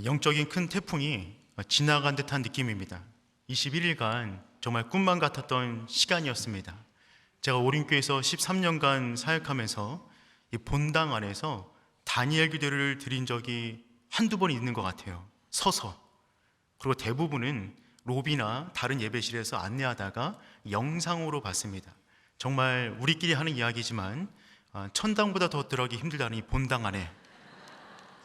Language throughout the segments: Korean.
영적인 큰 태풍이 지나간 듯한 느낌입니다. 21일간 정말 꿈만 같았던 시간이었습니다. 제가 오림교에서 13년간 사역하면서 이 본당 안에서 다니엘 기도를 드린 적이 한두 번 있는 것 같아요. 서서. 그리고 대부분은 로비나 다른 예배실에서 안내하다가 영상으로 봤습니다. 정말 우리끼리 하는 이야기지만 천당보다 더 들어가기 힘들다는 이 본당 안에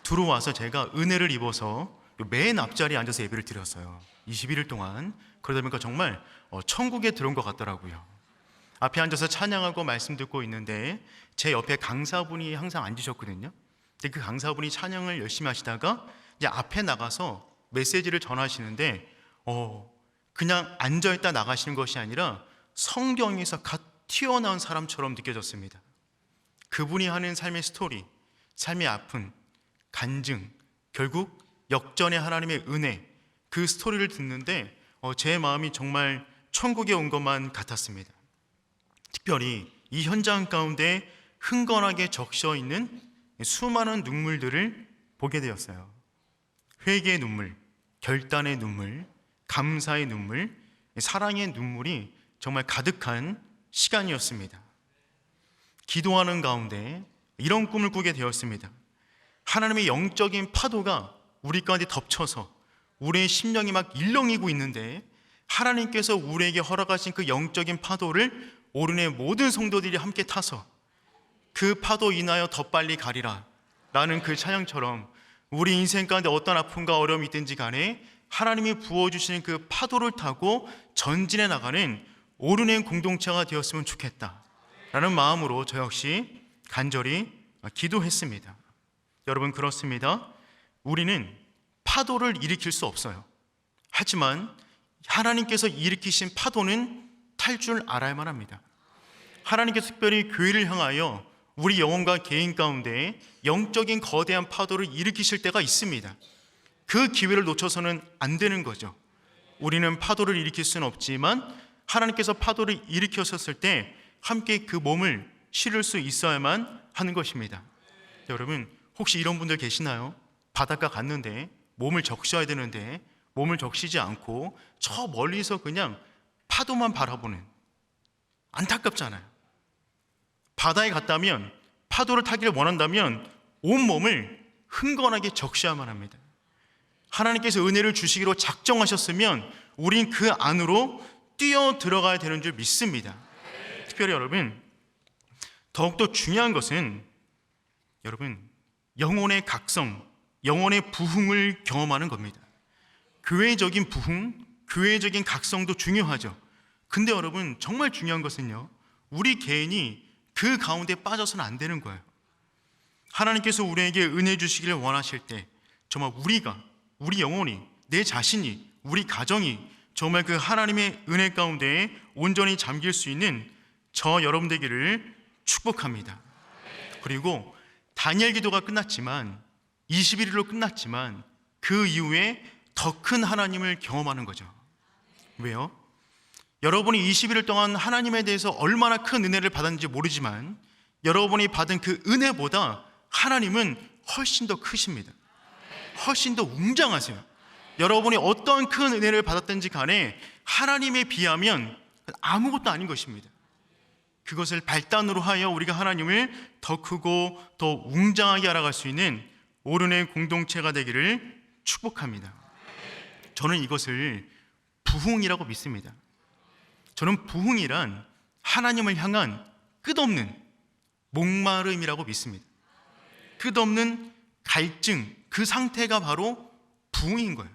들어와서 제가 은혜를 입어서 맨 앞자리에 앉아서 예배를 드렸어요. 21일 동안. 그러다 보니까 정말 천국에 들어온 것 같더라고요. 앞에 앉아서 찬양하고 말씀 듣고 있는데 제 옆에 강사분이 항상 앉으셨거든요. 근데 그 강사분이 찬양을 열심히 하시다가 이제 앞에 나가서 메시지를 전하시는데 그냥 앉아있다 나가시는 것이 아니라 성경에서 갓 튀어나온 사람처럼 느껴졌습니다. 그분이 하는 삶의 스토리, 삶의 아픔, 간증, 결국 역전의 하나님의 은혜, 그 스토리를 듣는데 제 마음이 정말 천국에 온 것만 같았습니다. 특별히 이 현장 가운데 흥건하게 적셔 있는 수많은 눈물들을 보게 되었어요. 회개의 눈물, 결단의 눈물, 감사의 눈물, 사랑의 눈물이 정말 가득한 시간이었습니다. 기도하는 가운데 이런 꿈을 꾸게 되었습니다. 하나님의 영적인 파도가 우리 가운데 덮쳐서 우리의 심령이 막 일렁이고 있는데 하나님께서 우리에게 허락하신 그 영적인 파도를 오른의 모든 성도들이 함께 타서 그 파도 인하여 더 빨리 가리라 라는 그 찬양처럼 우리 인생 가운데 어떤 아픔과 어려움이 있든지 간에 하나님이 부어주시는 그 파도를 타고 전진해 나가는 오른의 공동체가 되었으면 좋겠다 라는 마음으로 저 역시 간절히 기도했습니다. 여러분, 그렇습니다. 우리는 파도를 일으킬 수 없어요. 하지만 하나님께서 일으키신 파도는 탈 줄 알아야만 합니다. 하나님께서 특별히 교회를 향하여 우리 영혼과 개인 가운데 영적인 거대한 파도를 일으키실 때가 있습니다. 그 기회를 놓쳐서는 안 되는 거죠. 우리는 파도를 일으킬 수는 없지만 하나님께서 파도를 일으켰었을 때 함께 그 몸을 실을 수 있어야만 하는 것입니다. 여러분, 혹시 이런 분들 계시나요? 바닷가 갔는데 몸을 적셔야 되는데 몸을 적시지 않고 저 멀리서 그냥 파도만 바라보는, 안타깝잖아요. 바다에 갔다면 파도를 타기를 원한다면 온몸을 흥건하게 적셔야만 합니다. 하나님께서 은혜를 주시기로 작정하셨으면 우린 그 안으로 뛰어 들어가야 되는 줄 믿습니다. 특별히 여러분, 더욱더 중요한 것은 여러분, 영혼의 각성, 영혼의 부흥을 경험하는 겁니다. 교회적인 부흥, 교회적인 각성도 중요하죠. 근데 여러분, 정말 중요한 것은요, 우리 개인이 그 가운데 빠져서는 안 되는 거예요. 하나님께서 우리에게 은혜 주시기를 원하실 때 정말 우리가, 우리 영혼이, 내 자신이, 우리 가정이 정말 그 하나님의 은혜 가운데 온전히 잠길 수 있는 저 여러분 되기를 축복합니다. 그리고 다니엘 기도가 끝났지만 21일로 끝났지만 그 이후에 더 큰 하나님을 경험하는 거죠. 왜요? 여러분이 21일 동안 하나님에 대해서 얼마나 큰 은혜를 받았는지 모르지만 여러분이 받은 그 은혜보다 하나님은 훨씬 더 크십니다. 훨씬 더 웅장하세요. 여러분이 어떤 큰 은혜를 받았든지 간에 하나님에 비하면 아무것도 아닌 것입니다. 그것을 발단으로 하여 우리가 하나님을 더 크고 더 웅장하게 알아갈 수 있는 오른의 공동체가 되기를 축복합니다. 저는 이것을 부흥이라고 믿습니다. 저는 부흥이란 하나님을 향한 끝없는 목마름이라고 믿습니다. 끝없는 갈증, 그 상태가 바로 부흥인 거예요.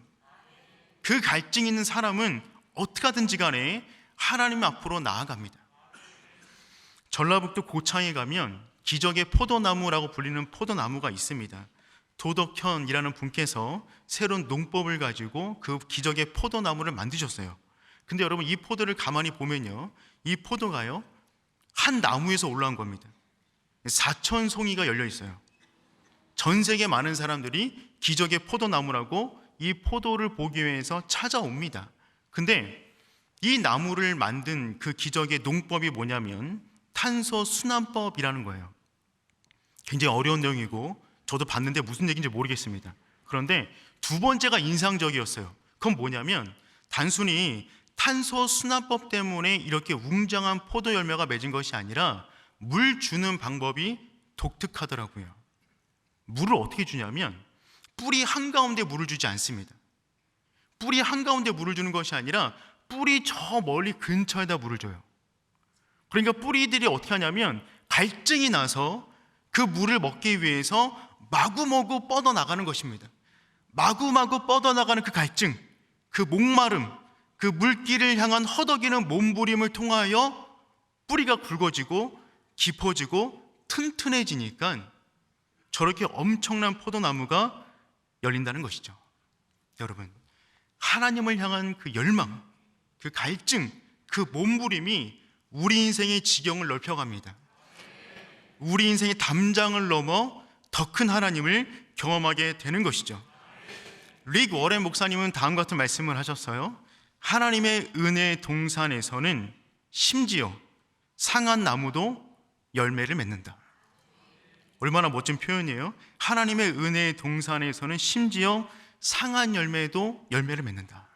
그 갈증 있는 사람은 어떻게 하든지 간에 하나님 앞으로 나아갑니다. 전라북도 고창에 가면 기적의 포도나무라고 불리는 포도나무가 있습니다. 도덕현이라는 분께서 새로운 농법을 가지고 그 기적의 포도나무를 만드셨어요. 근데 여러분, 이 포도를 가만히 보면요, 이 포도가요, 한 나무에서 올라온 겁니다. 4,000송이가 열려 있어요. 전 세계 많은 사람들이 기적의 포도나무라고 이 포도를 보기 위해서 찾아옵니다. 근데 이 나무를 만든 그 기적의 농법이 뭐냐면 탄소 순환법이라는 거예요. 굉장히 어려운 내용이고 저도 봤는데 무슨 얘기인지 모르겠습니다. 그런데 두 번째가 인상적이었어요. 그건 뭐냐면 단순히 탄소 순환법 때문에 이렇게 웅장한 포도 열매가 맺은 것이 아니라 물 주는 방법이 독특하더라고요. 물을 어떻게 주냐면 뿌리 한가운데 물을 주지 않습니다. 뿌리 한가운데 물을 주는 것이 아니라 뿌리 저 멀리 근처에다 물을 줘요. 그러니까 뿌리들이 어떻게 하냐면 갈증이 나서 그 물을 먹기 위해서 마구마구 뻗어나가는 것입니다. 마구마구 뻗어나가는 그 갈증, 그 목마름, 그 물길을 향한 허덕이는 몸부림을 통하여 뿌리가 굵어지고 깊어지고 튼튼해지니까 저렇게 엄청난 포도나무가 열린다는 것이죠. 여러분, 하나님을 향한 그 열망, 그 갈증, 그 몸부림이 우리 인생의 지경을 넓혀갑니다. 우리 인생의 담장을 넘어 더 큰 하나님을 경험하게 되는 것이죠. 릭 워렌 목사님은 다음과 같은 말씀을 하셨어요. 하나님의 은혜의 동산에서는 심지어 상한 나무도 열매를 맺는다. 얼마나 멋진 표현이에요. 하나님의 은혜의 동산에서는 심지어 상한 열매도 열매를 맺는다.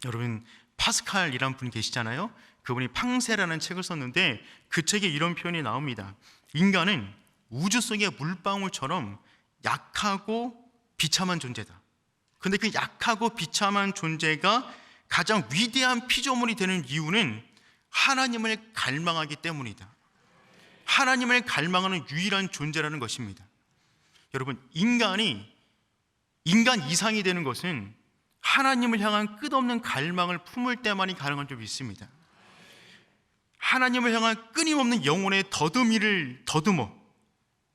여러분, 파스칼이라는 분 계시잖아요. 그분이 팡세라는 책을 썼는데 그 책에 이런 표현이 나옵니다. 인간은 우주 속의 물방울처럼 약하고 비참한 존재다. 근데 그 약하고 비참한 존재가 가장 위대한 피조물이 되는 이유는 하나님을 갈망하기 때문이다. 하나님을 갈망하는 유일한 존재라는 것입니다. 여러분, 인간 이상이 되는 것은 하나님을 향한 끝없는 갈망을 품을 때만이 가능한 줄 믿습니다. 하나님을 향한 끊임없는 영혼의 더듬이를 더듬어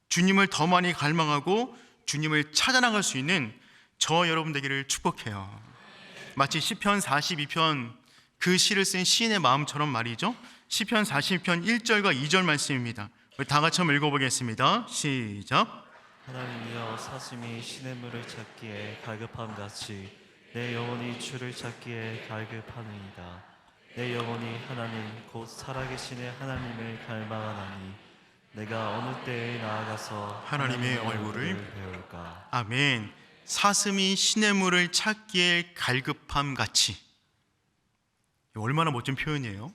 주님을 더 많이 갈망하고 주님을 찾아나갈 수 있는 저 여러분 되기를 축복해요. 마치 시편 42편 그 시를 쓴 시인의 마음처럼 말이죠. 시편 42편 1절과 2절 말씀입니다. 우리 다 같이 한번 읽어보겠습니다. 시작. 하나님이여, 사슴이 시냇물을 찾기에 갈급함같이 내 영혼이 주를 찾기에 갈급하느니다. 내 영혼이 하나님 곧 살아계시는 하나님을 갈망하나니 내가 어느 때에 나아가서 하나님의 얼굴을 배울까. 아멘. 사슴이 시냇물을 찾기에 갈급함 같이. 얼마나 멋진 표현이에요.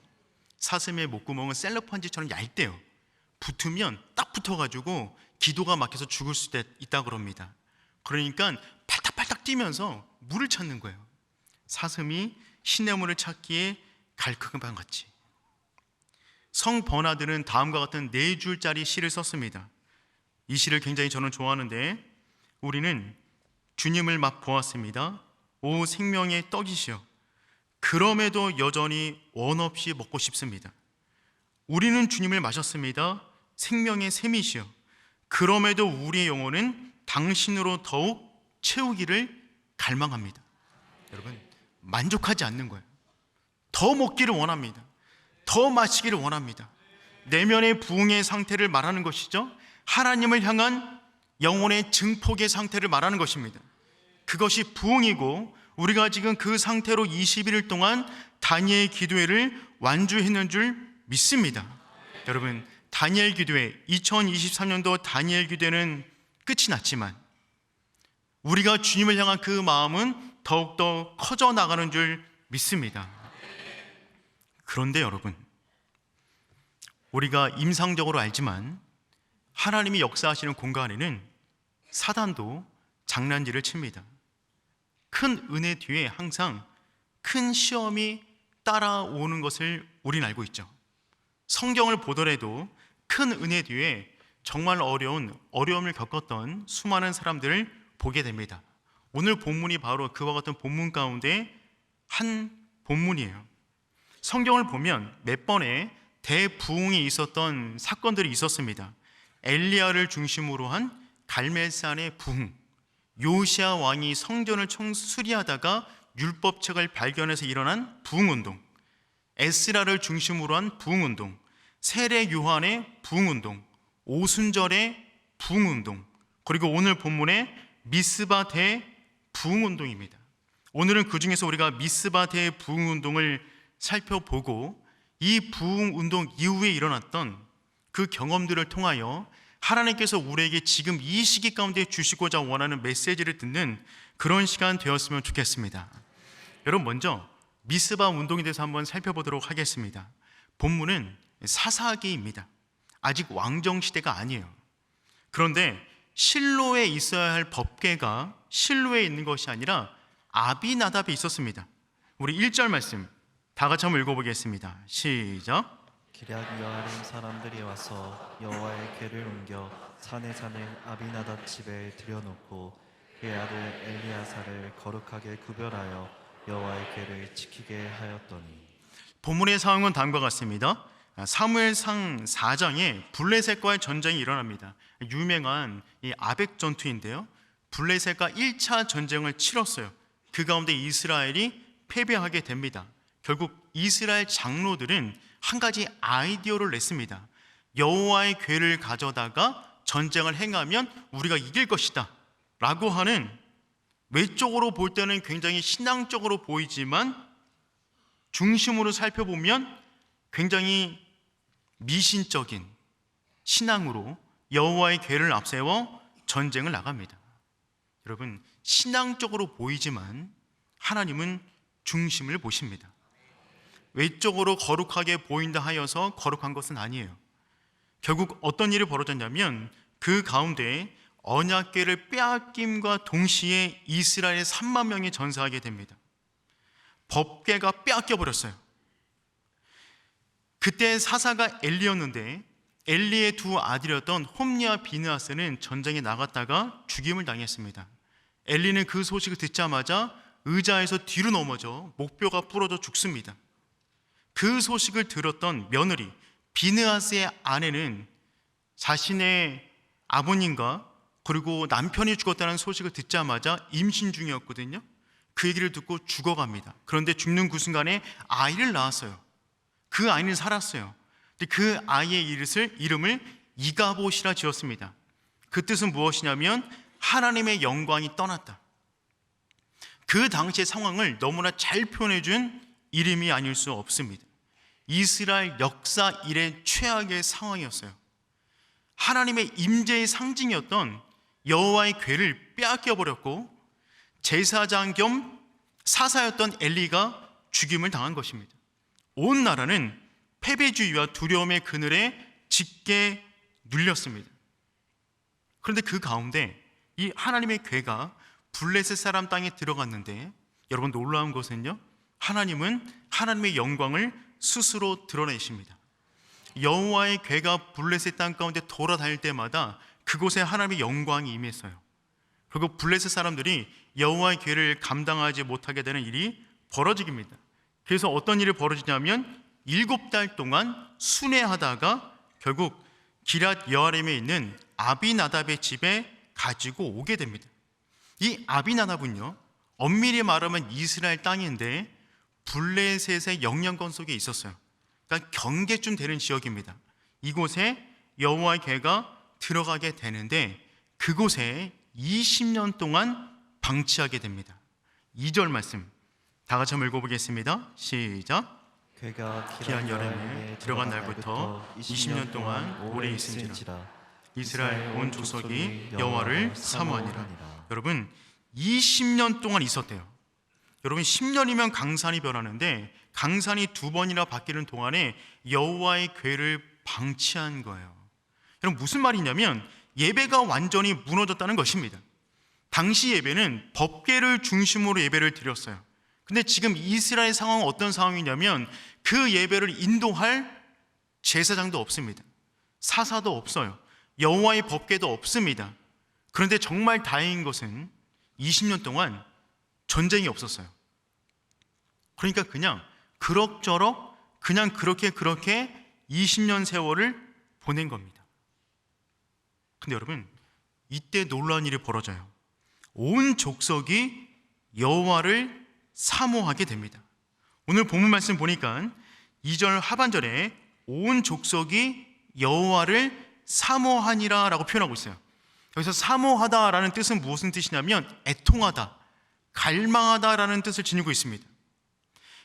사슴의 목구멍은 셀로판지처럼 얇대요. 붙으면 딱 붙어가지고 기도가 막혀서 죽을 수도 있다 그럽니다. 그러니까 팔딱팔딱 뛰면서 물을 찾는 거예요. 사슴이 시냇물을 찾기에 갈급함 같이. 성 버나드는 다음과 같은 4줄짜리 시를 썼습니다. 이 시를 굉장히 저는 좋아하는데, 우리는 주님을 맛 보았습니다. 오 생명의 떡이시여, 그럼에도 여전히 원 없이 먹고 싶습니다. 우리는 주님을 마셨습니다. 생명의 샘이시여, 그럼에도 우리의 영혼은 당신으로 더욱 채우기를 갈망합니다. 여러분, 만족하지 않는 거예요. 더 먹기를 원합니다. 더 마시기를 원합니다. 내면의 부흥의 상태를 말하는 것이죠. 하나님을 향한 영혼의 증폭의 상태를 말하는 것입니다. 그것이 부흥이고, 우리가 지금 그 상태로 21일 동안 다니엘 기도회를 완주했는 줄 믿습니다. 여러분, 다니엘 기도회, 2023년도 다니엘 기도회는 끝이 났지만 우리가 주님을 향한 그 마음은 더욱더 커져 나가는 줄 믿습니다. 그런데 여러분, 우리가 임상적으로 알지만 하나님이 역사하시는 공간에는 사단도 장난질을 칩니다. 큰 은혜 뒤에 항상 큰 시험이 따라오는 것을 우린 알고 있죠. 성경을 보더라도 큰 은혜 뒤에 정말 어려움을 겪었던 수많은 사람들을 보게 됩니다. 오늘 본문이 바로 그와 같은 본문 가운데 한 본문이에요. 성경을 보면 몇 번의 대부흥이 있었던 사건들이 있었습니다. 엘리야를 중심으로 한 갈멜산의 부흥, 요시야 왕이 성전을 수리하다가 율법책을 발견해서 일어난 부흥운동, 에스라를 중심으로 한 부흥운동, 세례 요한의 부흥운동, 오순절의 부흥운동, 그리고 오늘 본문의 미스바 대 부흥운동입니다. 오늘은 그 중에서 우리가 미스바 대 부흥운동을 살펴보고 이 부흥운동 이후에 일어났던 그 경험들을 통하여 하나님께서 우리에게 지금 이 시기 가운데 주시고자 원하는 메시지를 듣는 그런 시간 되었으면 좋겠습니다. 여러분, 먼저 미스바 운동에 대해서 한번 살펴보도록 하겠습니다. 본문은 사사기입니다. 아직 왕정시대가 아니에요. 그런데 실로에 있어야 할 법궤가 실로에 있는 것이 아니라 아비나답에 있었습니다. 우리 1절 말씀 다 같이 한번 읽어보겠습니다. 시작. 기럇 여아림 사람들이 와서 여호와의 궤를 옮겨 산에 사는 아비나답 집에 들여놓고 그의 아들 엘리야사를 거룩하게 구별하여 여호와의 궤를 지키게 하였더니. 본문의 상황은 다음과 같습니다. 사무엘상 4장에 블레셋과의 전쟁이 일어납니다. 유명한 이 아벡 전투인데요, 블레셋과 1차 전쟁을 치렀어요. 그 가운데 이스라엘이 패배하게 됩니다. 결국 이스라엘 장로들은 한 가지 아이디어를 냈습니다. 여호와의 궤를 가져다가 전쟁을 행하면 우리가 이길 것이다 라고 하는, 외적으로 볼 때는 굉장히 신앙적으로 보이지만 중심으로 살펴보면 굉장히 미신적인 신앙으로 여호와의 궤를 앞세워 전쟁을 나갑니다. 여러분, 신앙적으로 보이지만 하나님은 중심을 보십니다. 외적으로 거룩하게 보인다 하여서 거룩한 것은 아니에요. 결국 어떤 일이 벌어졌냐면 그 가운데 언약궤를 빼앗김과 동시에 이스라엘 3만 명이 전사하게 됩니다. 법궤가 빼앗겨 버렸어요. 그때 사사가 엘리였는데 엘리의 두 아들이었던 홈리와 비느하스는 전쟁에 나갔다가 죽임을 당했습니다. 엘리는 그 소식을 듣자마자 의자에서 뒤로 넘어져 목뼈가 부러져 죽습니다. 그 소식을 들었던 며느리 비느하스의 아내는 자신의 아버님과 그리고 남편이 죽었다는 소식을 듣자마자 임신 중이었거든요. 그 얘기를 듣고 죽어갑니다. 그런데 죽는 그 순간에 아이를 낳았어요. 그 아이는 살았어요. 그 아이의 이름을 이가봇이라 지었습니다. 그 뜻은 무엇이냐면 하나님의 영광이 떠났다. 그 당시의 상황을 너무나 잘 표현해준 이름이 아닐 수 없습니다. 이스라엘 역사 이래 최악의 상황이었어요. 하나님의 임재의 상징이었던 여호와의 궤를 빼앗겨 버렸고 제사장 겸 사사였던 엘리가 죽임을 당한 것입니다. 온 나라는 패배주의와 두려움의 그늘에 짙게 눌렸습니다. 그런데 그 가운데 이 하나님의 궤가 블레셋 사람 땅에 들어갔는데, 여러분 놀라운 것은요, 하나님은 하나님의 영광을 스스로 드러내십니다. 여호와의 궤가 블레셋 땅 가운데 돌아다닐 때마다 그곳에 하나님의 영광이 임했어요. 그리고 블레셋 사람들이 여호와의 궤를 감당하지 못하게 되는 일이 벌어집니다. 그래서 어떤 일이 벌어지냐면 7달 동안 순회하다가 결국 기럇 여아림에 있는 아비나답의 집에 가지고 오게 됩니다. 이 아비나답은요, 엄밀히 말하면 이스라엘 땅인데 블레셋의 영향권 속에 있었어요. 그러니까 경계쯤 되는 지역입니다. 이곳에 여호와의 궤가 들어가게 되는데 그곳에 20년 동안 방치하게 됩니다. 2절 말씀 다 같이 한번 읽어보겠습니다. 시작. 궤가 기럇 여아림에 들어간 날부터 20년 동안 오래 있은지라 이스라엘 온 족속이 여호와를 사모하니라. 여러분, 20년 동안 있었대요. 여러분, 10년이면 강산이 변하는데 강산이 2번이나 바뀌는 동안에 여호와의 궤를 방치한 거예요. 여러분, 무슨 말이냐면 예배가 완전히 무너졌다는 것입니다. 당시 예배는 법궤를 중심으로 예배를 드렸어요. 근데 지금 이스라엘 상황은 어떤 상황이냐면 그 예배를 인도할 제사장도 없습니다. 사사도 없어요. 여호와의 법궤도 없습니다. 그런데 정말 다행인 것은 20년 동안 전쟁이 없었어요. 그러니까 그냥 그럭저럭 그냥 그렇게 20년 세월을 보낸 겁니다. 근데 여러분, 이때 놀라운 일이 벌어져요. 온 족속이 여호와를 사모하게 됩니다. 오늘 본문 말씀 보니까 2절 하반절에 온 족속이 여호와를 사모하니라 라고 표현하고 있어요. 여기서 사모하다라는 뜻은 무슨 뜻이냐면 애통하다, 갈망하다라는 뜻을 지니고 있습니다.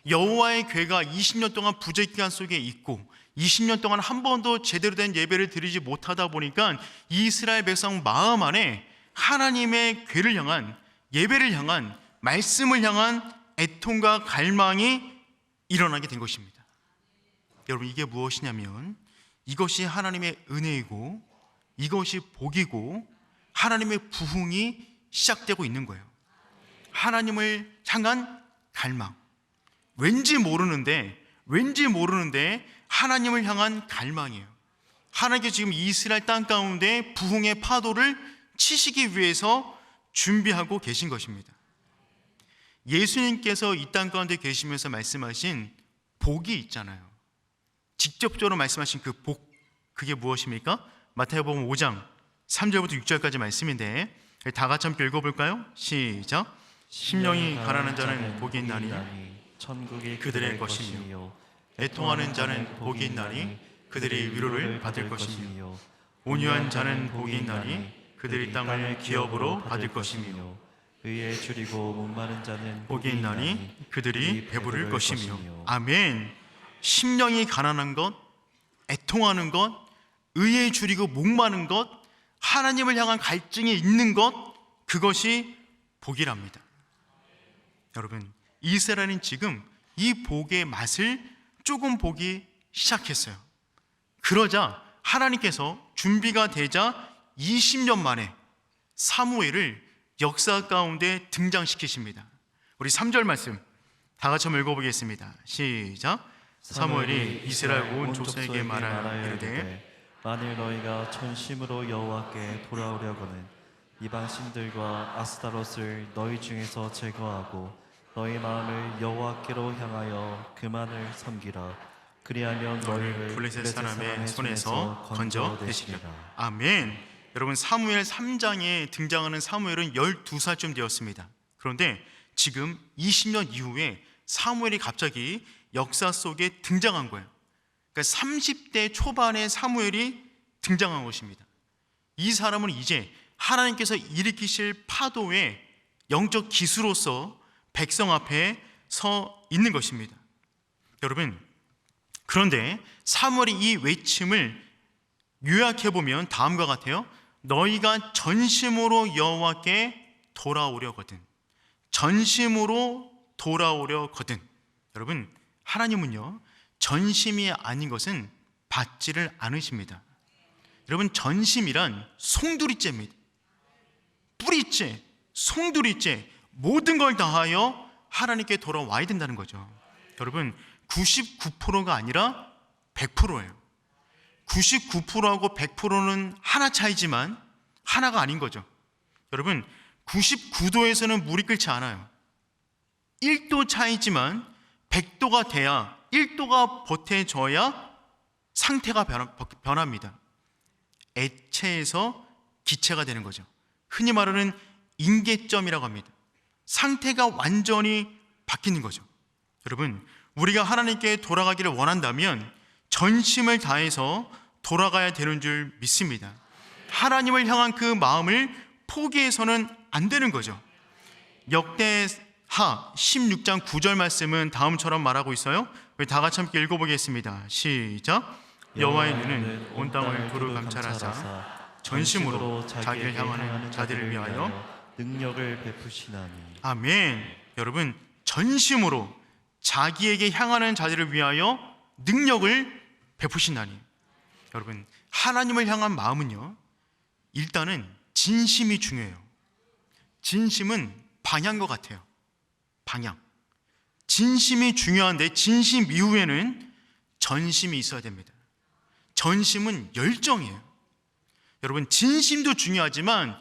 여호와의 궤가 20년 동안 부재 기간 속에 있고 20년 동안 한 번도 제대로 된 예배를 드리지 못하다 보니까 이스라엘 백성 마음 안에 하나님의 궤를 향한, 예배를 향한, 말씀을 향한 애통과 갈망이 일어나게 된 것입니다. 여러분, 이게 무엇이냐면 이것이 하나님의 은혜이고 이것이 복이고 하나님의 부흥이 시작되고 있는 거예요. 하나님을 향한 갈망, 왠지 모르는데 하나님을 향한 갈망이에요. 하나님께서 지금 이스라엘 땅 가운데 부흥의 파도를 치시기 위해서 준비하고 계신 것입니다. 예수님께서 이 땅 가운데 계시면서 말씀하신 복이 있잖아요. 직접적으로 말씀하신 그 복, 그게 무엇입니까? 마태복음 5장 3절부터 6절까지 말씀인데 다 같이 함께 읽어볼까요? 시작. 심령이 가난한 자는 복이 있나니 천국이 그들의 것이며 애통하는 자는 복이 있나니 그들이 위로를 받을 것이며 온유한 자는 복이 있나니 그들이 땅을 기업으로 받을 것이며 의에 줄이고 목마른 자는 복이 있나니 그들이 배부를 것이며. 아멘. 심령이 가난한 것, 애통하는 것, 의에 줄이고 목마른 것, 하나님을 향한 갈증이 있는 것, 그것이 복이랍니다. 여러분, 이스라엘은 지금 이 복의 맛을 조금 보기 시작했어요. 그러자 하나님께서 준비가 되자 20년 만에 사무엘을 역사 가운데 등장시키십니다. 우리 3절 말씀 다 같이 한번 읽어보겠습니다. 시작. 사무엘이 이스라엘 온 족속에게 말하여 이르되 만일 너희가 전심으로 여호와께 돌아오려거는 이방신들과 아스타롯을 너희 중에서 제거하고 너희 마음을 여호와께로 향하여 그만을 섬기라. 그리하면 너희를 블레셋 사람의 손에서 건져내시리라. 아멘. 여러분, 사무엘 3장에 등장하는 사무엘은 12살쯤 되었습니다. 그런데 지금 20년 이후에 사무엘이 갑자기 역사 속에 등장한 거예요. 그러니까 30대 초반의 사무엘이 등장한 것입니다. 이 사람은 이제 하나님께서 일으키실 파도의 영적 기수로서 백성 앞에 서 있는 것입니다. 여러분, 그런데 사무엘이 이 외침을 요약해보면 다음과 같아요. 너희가 전심으로 여호와께 돌아오려거든. 전심으로 돌아오려거든. 여러분, 하나님은요, 전심이 아닌 것은 받지를 않으십니다. 여러분, 전심이란 송두리째입니다. 뿌리째, 송두리째, 모든 걸 다하여 하나님께 돌아와야 된다는 거죠. 여러분, 99%가 아니라 100%예요. 99%하고 100%는 하나 차이지만 하나가 아닌 거죠. 여러분, 99도에서는 물이 끓지 않아요. 1도 차이지만 100도가 돼야, 1도가 보태져야 상태가 변합니다. 액체에서 기체가 되는 거죠. 흔히 말하는 임계점이라고 합니다. 상태가 완전히 바뀌는 거죠. 여러분, 우리가 하나님께 돌아가기를 원한다면 전심을 다해서 돌아가야 되는 줄 믿습니다. 하나님을 향한 그 마음을 포기해서는 안 되는 거죠. 역대하 16장 9절 말씀은 다음처럼 말하고 있어요. 우리 다 같이 함께 읽어보겠습니다. 시작. 여호와의 눈은 온 땅을 두루 감찰하사 전심으로 자기를 향하는 자들을 위하여 능력을 베푸시나니. 아멘. 여러분, 전심으로 자기에게 향하는 자들을 위하여 능력을 베푸신다니. 여러분, 하나님을 향한 마음은요, 일단은 진심이 중요해요. 진심은 방향과 같아요. 방향. 진심이 중요한데 진심 이후에는 전심이 있어야 됩니다. 전심은 열정이에요. 여러분, 진심도 중요하지만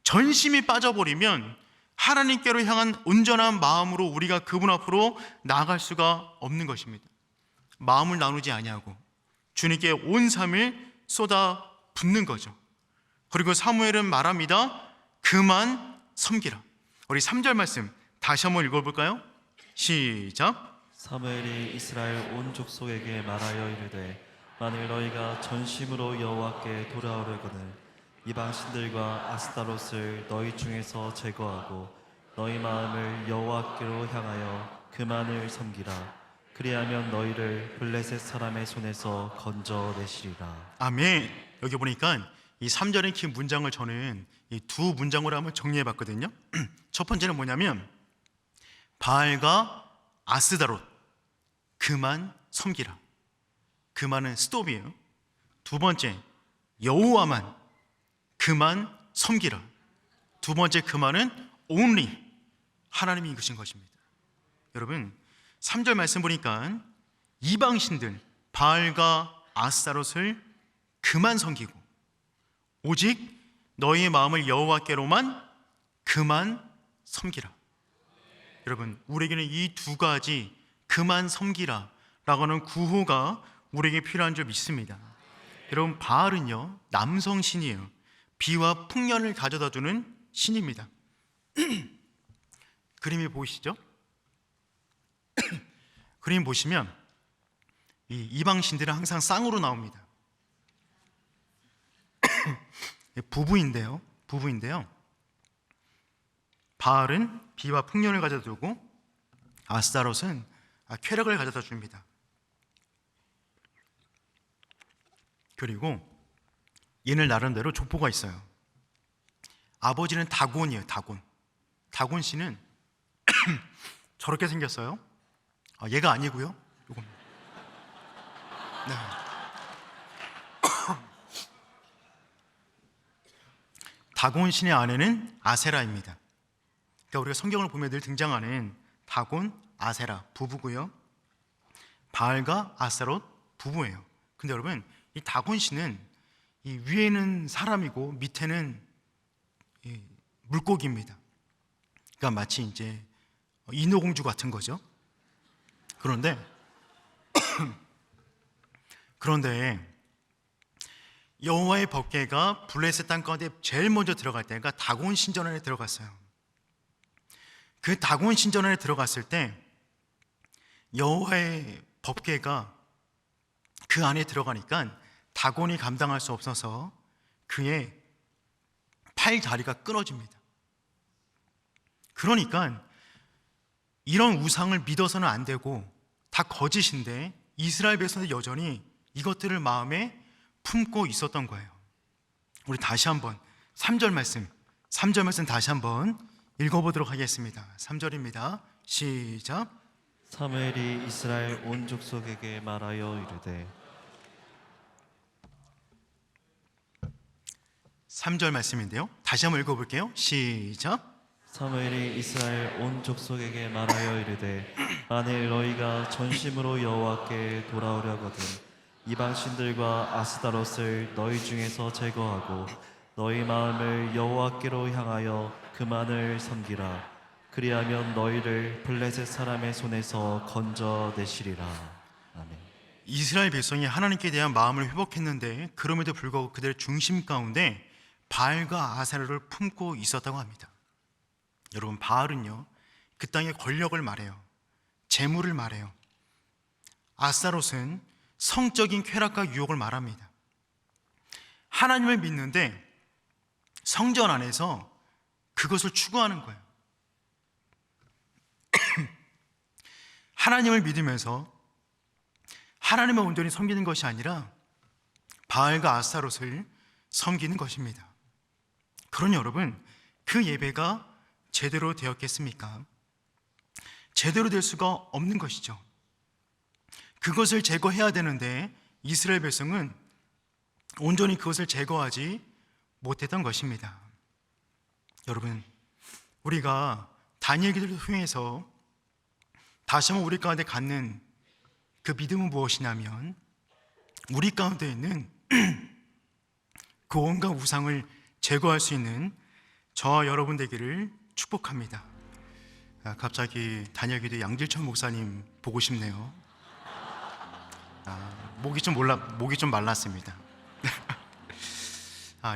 전심이 빠져버리면 하나님께로 향한 온전한 마음으로 우리가 그분 앞으로 나아갈 수가 없는 것입니다. 마음을 나누지 아니하고 주님께 온 삶을 쏟아 붓는 거죠. 그리고 사무엘은 말합니다. 그만 섬기라. 우리 3절 말씀 다시 한번 읽어볼까요? 시작. 사무엘이 이스라엘 온 족속에게 말하여 이르되 만일 너희가 전심으로 여호와께 돌아오려거든 이방신들과 아스타롯을 너희 중에서 제거하고 너희 마음을 여호와께로 향하여 그만을 섬기라. 그리하면 너희를 블레셋 사람의 손에서 건져내시리라. 아멘. 여기 보니까 이 3절의 긴 문장을 저는 이 두 문장으로 한번 정리해 봤거든요. 첫 번째는 뭐냐면 바알과 아스다롯 그만 섬기라. 그만은 스톱이에요. 두 번째 여호와만 그만 섬기라. 두 번째 그만은 only 하나님이 이끄신 것입니다. 여러분 3절 말씀 보니까 이방신들 바알과 아스타롯을 그만 섬기고 오직 너희의 마음을 여호와께로만 그만 섬기라. 여러분 우리에게는 이 두 가지 그만 섬기라 라고 하는 구호가 우리에게 필요한 줄 믿습니다. 여러분 바알은요 남성 신이에요. 비와 풍년을 가져다주는 신입니다. 그림이 보이시죠? 그림 보시면 이 이방신들은 항상 쌍으로 나옵니다. 부부인데요. 바알은 비와 풍년을 가져다 주고 아스타롯은 쾌락을 가져다 줍니다. 그리고 얘는 나름대로 족보가 있어요. 아버지는 다곤이에요. 다곤 씨는 저렇게 생겼어요. 얘가 아니고요. 요건. 네. 다곤 신의 아내는 아세라입니다. 그러니까 우리가 성경을 보면 늘 등장하는 다곤, 아세라 부부고요. 바알과 아스타롯 부부예요. 근데 여러분 이 다곤 씨는 이 위에는 사람이고 밑에는 이 물고기입니다. 그러니까 마치 이제 인어공주 같은 거죠. 그런데 여호와의 법궤가 블레셋 땅 가운데 제일 먼저 들어갈 때가 다곤 신전 안에 들어갔어요. 그 다곤 신전 안에 들어갔을 때 여호와의 법궤가 그 안에 들어가니까 다곤이 감당할 수 없어서 그의 팔 다리가 끊어집니다. 그러니까 이런 우상을 믿어서는 안 되고 다 거짓인데 이스라엘 백성들 여전히 이것들을 마음에 품고 있었던 거예요. 우리 다시 한번 3절 말씀 다시 한번 읽어보도록 하겠습니다. 3절입니다. 시작. 사무엘이 이스라엘 온 족속에게 말하여 이르되 3절 말씀인데요. 다시 한번 읽어볼게요. 시작. 사무엘이 이스라엘 온 족속에게 말하여 이르되 만일 너희가 전심으로 여호와께 돌아오려거든 이방 신들과 아스타롯을 너희 중에서 제거하고 너희 마음을 여호와께로 향하여 그만을 섬기라. 그리하면 너희를 블레셋 사람의 손에서 건져내시리라. 아멘. 이스라엘 백성이 하나님께 대한 마음을 회복했는데 그럼에도 불구하고 그들의 중심 가운데 바알과 아세라를 품고 있었다고 합니다. 여러분 바알은요 그 땅의 권력을 말해요. 재물을 말해요. 아스타롯은 성적인 쾌락과 유혹을 말합니다. 하나님을 믿는데 성전 안에서 그것을 추구하는 거예요. 하나님을 믿으면서 하나님을 온전히 섬기는 것이 아니라 바알과 아스타롯을 섬기는 것입니다. 그러니 여러분 그 예배가 제대로 되었겠습니까? 제대로 될 수가 없는 것이죠. 그것을 제거해야 되는데 이스라엘 백성은 온전히 그것을 제거하지 못했던 것입니다. 여러분 우리가 다니엘 기도를 통해서 다시 한번 우리 가운데 갖는 그 믿음은 무엇이냐면 우리 가운데 있는 그 온갖 우상을 제거할 수 있는 저와 여러분 되기를 축복합니다. 갑자기 다니엘 기도 양질천 목사님 보고 싶네요. 목이 좀 말랐습니다.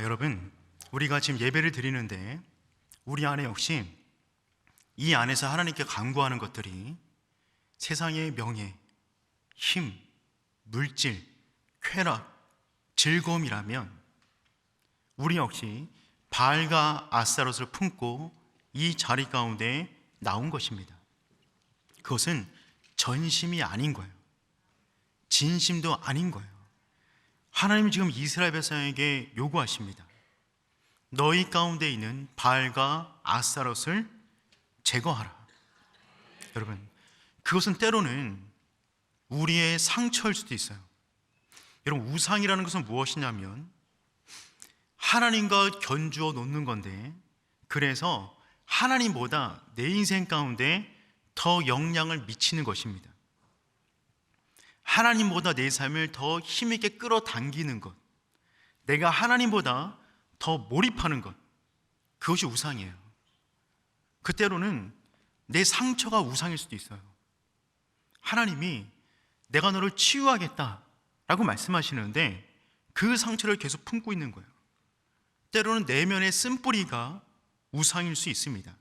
여러분 우리가 지금 예배를 드리는데 우리 안에 역시 이 안에서 하나님께 간구하는 것들이 세상의 명예, 힘, 물질, 쾌락, 즐거움이라면 우리 역시 바알과 아스타롯을 품고 이 자리 가운데 나온 것입니다. 그것은 전심이 아닌 거예요. 진심도 아닌 거예요. 하나님이 지금 이스라엘 백성에게 요구하십니다. 너희 가운데 있는 바알과 아스타롯을 제거하라. 여러분, 그것은 때로는 우리의 상처일 수도 있어요. 여러분, 우상이라는 것은 무엇이냐면 하나님과 견주어 놓는 건데, 그래서 하나님보다 내 인생 가운데 더 영향을 미치는 것입니다. 하나님보다 내 삶을 더 힘있게 끌어당기는 것, 내가 하나님보다 더 몰입하는 것, 그것이 우상이에요. 그때로는 내 상처가 우상일 수도 있어요. 하나님이 내가 너를 치유하겠다라고 말씀하시는데 그 상처를 계속 품고 있는 거예요. 때로는 내면의 쓴뿌리가 우상일 수 있습니다.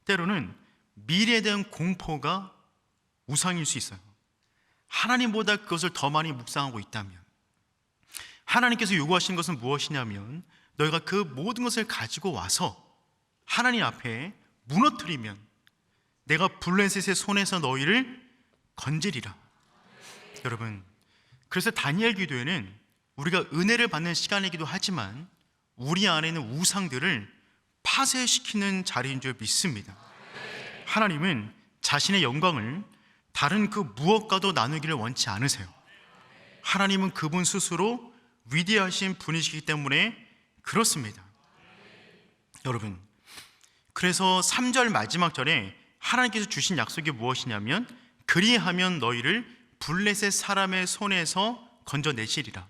때로는 미래에 대한 공포가 우상일 수 있어요. 하나님보다 그것을 더 많이 묵상하고 있다면, 하나님께서 요구하신 것은 무엇이냐면 너희가 그 모든 것을 가지고 와서 하나님 앞에 무너뜨리면 내가 블레셋의 손에서 너희를 건지리라. 여러분, 그래서 다니엘 기도에는 우리가 은혜를 받는 시간이기도 하지만 우리 안에 있는 우상들을 파쇄시키는 자리인 줄 믿습니다. 하나님은 자신의 영광을 다른 그 무엇과도 나누기를 원치 않으세요. 하나님은 그분 스스로 위대하신 분이시기 때문에 그렇습니다. 여러분, 그래서 3절 마지막 절에 하나님께서 주신 약속이 무엇이냐면 그리하면 너희를 블레셋 사람의 손에서 건져내시리라.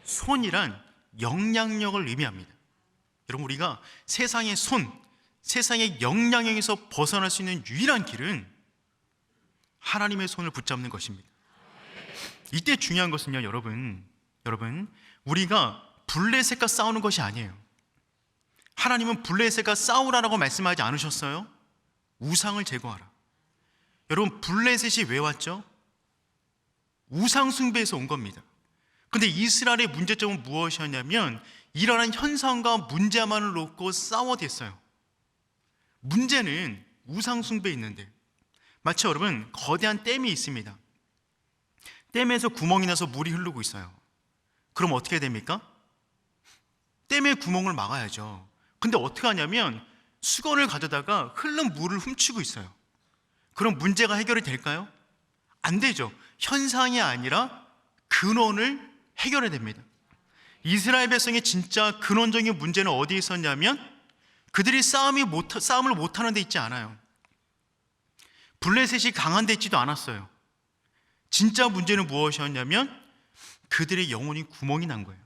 손이란 영향력을 의미합니다. 여러분, 우리가 세상의 손, 세상의 영향력에서 벗어날 수 있는 유일한 길은 하나님의 손을 붙잡는 것입니다. 이때 중요한 것은요, 여러분, 우리가 블레셋과 싸우는 것이 아니에요. 하나님은 블레셋과 싸우라라고 말씀하지 않으셨어요. 우상을 제거하라. 여러분, 블레셋이 왜 왔죠? 우상 숭배에서 온 겁니다. 근데 이스라엘의 문제점은 무엇이었냐면 일어난 현상과 문제만을 놓고 싸워댔어요. 문제는 우상 숭배에 있는데, 마치 여러분 거대한 댐이 있습니다. 댐에서 구멍이 나서 물이 흐르고 있어요. 그럼 어떻게 됩니까? 댐의 구멍을 막아야죠. 근데 어떻게 하냐면 수건을 가져다가 흐른 물을 훔치고 있어요. 그럼 문제가 해결이 될까요? 안 되죠. 현상이 아니라 근원을 해결해야 됩니다. 이스라엘 백성의 진짜 근원적인 문제는 어디에 있었냐면 그들이 싸움을 못하는 데 있지 않아요. 블레셋이 강한 데 있지도 않았어요. 진짜 문제는 무엇이었냐면 그들의 영혼이 구멍이 난 거예요.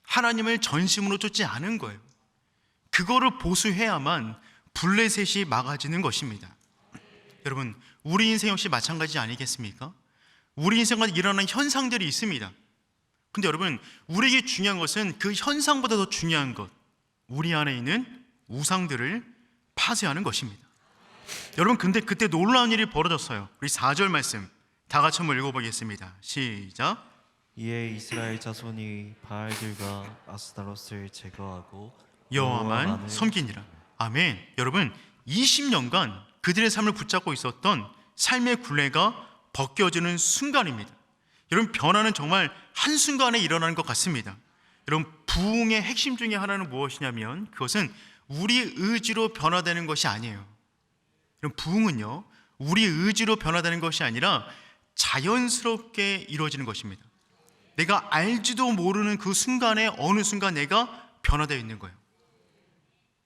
하나님을 전심으로 쫓지 않은 거예요. 그거를 보수해야만 블레셋이 막아지는 것입니다. 여러분, 우리 인생 역시 마찬가지 아니겠습니까? 우리 인생과 일어나는 현상들이 있습니다. 근데 여러분, 우리에게 중요한 것은 그 현상보다 더 중요한 것, 우리 안에 있는 우상들을 파쇄하는 것입니다. 여러분, 근데 그때 놀라운 일이 벌어졌어요. 우리 4절 말씀 다 같이 한번 읽어보겠습니다. 시작. 이에 이스라엘 자손이 바알들과 아스타롯을 제거하고 여호와만 섬기니라. 아멘. 여러분, 20년간 그들의 삶을 붙잡고 있었던 삶의 굴레가 벗겨지는 순간입니다. 여러분, 변화는 정말 한순간에 일어나는 것 같습니다. 여러분, 부흥의 핵심 중에 하나는 무엇이냐면 그것은 우리 의지로 변화되는 것이 아니에요. 여러분, 부흥은요, 우리 의지로 변화되는 것이 아니라 자연스럽게 이루어지는 것입니다. 내가 알지도 모르는 그 순간에 어느 순간 내가 변화되어 있는 거예요.